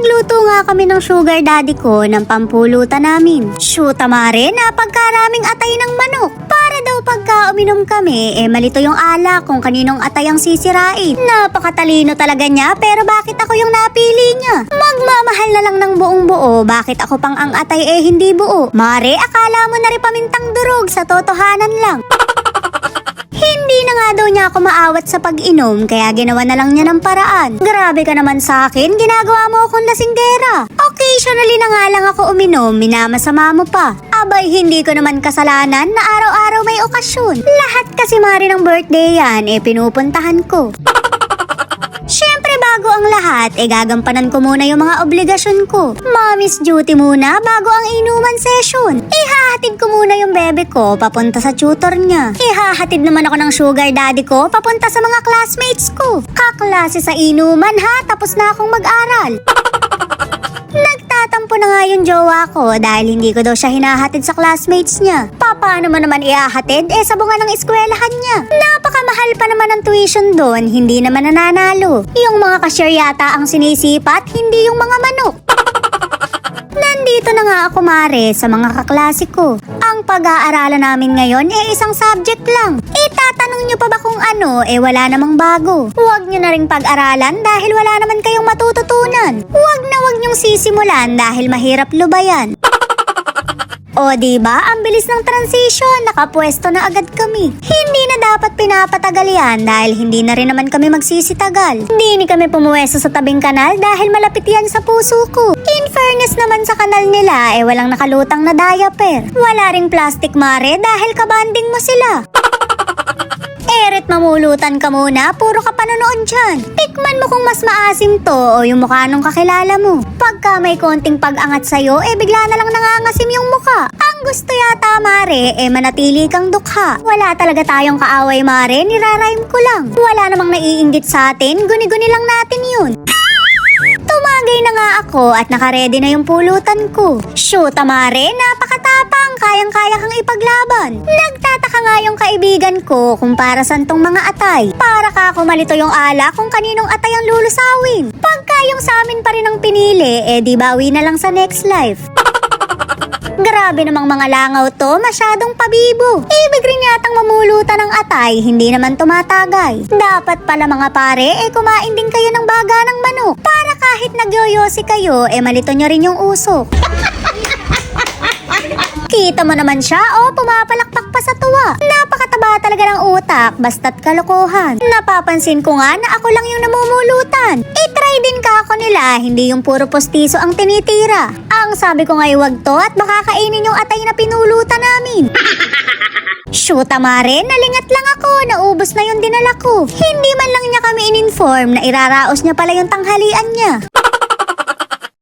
Nagluto nga kami ng sugar daddy ko ng pampulutan namin. Shoot mare, napagkaraming atay ng manok. Para daw pagka uminom kami, malito yung alak kung kaninong atay ang sisirain. Napakatalino talaga niya, pero bakit ako yung napili niya? Magmamahal na lang ng buong buo, bakit ako pang ang atay hindi buo? Mare, akala mo na rin pamintang durog, sa totohanan lang. Hindi na nga daw niya ako maawat sa pag-inom, kaya ginawa na lang niya ng paraan. Grabe ka naman sa akin, ginagawa mo akong lasinggera. Occasionally na nga lang ako uminom, minamasama mo pa. Abay, hindi ko naman kasalanan na araw-araw may okasyon. Lahat kasi mari ng birthday yan, pinupuntahan ko. Siyempre bago ang lahat, gagampanan ko muna yung mga obligasyon ko. Mommy's duty muna bago ang inuman session. Ihahatid ko muna yung bebe ko papunta sa tutor niya. Ihahatid naman ako ng sugar daddy ko papunta sa mga classmates ko. Kaklase sa inuman ha, tapos na akong mag-aral. Nagtatampo na nga yung jowa ko dahil hindi ko daw siya hinahatid sa classmates niya. Paano mo naman iahatid? Sa bunga ng eskwelahan niya. Napakamahal pa naman ang tuition doon, hindi naman nananalo. Yung mga cashier yata ang sinisipat, hindi yung mga manok. Nandito na nga ako mare sa mga kaklase ko. Ang pag-aaralan namin ngayon isang subject lang. Itatanong nyo pa ba kung ano, wala namang bago. Huwag nyo na ring pag-aralan dahil wala naman kayong matututunan. Huwag nyong sisimulan dahil mahirap lubayan. O diba, ang bilis ng transition, nakapwesto na agad kami. Hindi na dapat pinapatagal yan dahil hindi na rin naman kami magsisitagal. Hindi kami pumuwesto sa tabing kanal dahil malapit yan sa puso ko. In fairness naman sa kanal nila, walang nakalutang na diaper. Wala ring plastic mare dahil kabanding mo sila. Eret, mamulutan ka muna, puro ka panonood dyan. Tikman mo kung mas maasim to o yung mukha nung kakilala mo. Pagka may konting pag-angat sa'yo, bigla na lang nangangasim yung mukha. Ang gusto yata mare, manatili kang dukha. Wala talaga tayong kaaway mare, nirarhyme ko lang. Wala namang naiinggit sa atin, guni-guni lang natin yun. Tumagay na nga ako at nakaredy na yung pulutan ko. Shoot mare, napakatapang, kayang-kaya kang ipaglaban. Nagtataka nga yung kaibigan ko kung para saan tong mga atay. Para ka ako malito yung ala kung kaninong atay ang lulusawin. Pagka yung sa amin pa rin ang pinili, di bawi na lang sa next life. Grabe namang mga langaw to, masyadong pabibo. Ibig rin yatang mamulutan ng atay, hindi naman tumatagay. Dapat pala mga pare, kumain din kayo ng baga ng manok. Para kahit nagyoyosi kayo, malito nyo rin yung usok. Kita mo naman siya, pumapalakpak pa sa tuwa. Napakataba talaga ng utak, basta't kalokohan. Napapansin ko nga na ako lang yung namumulutan. I-try din ka ako nila, hindi yung puro postiso ang tinitira. Ang sabi ko nga wag to at baka kainin yung atay na pinulutan namin. Shoot mare, nalingat lang ako, naubos na yung dinala ko. Hindi man lang niya kami in-inform na iraraos niya pala yung tanghalian niya.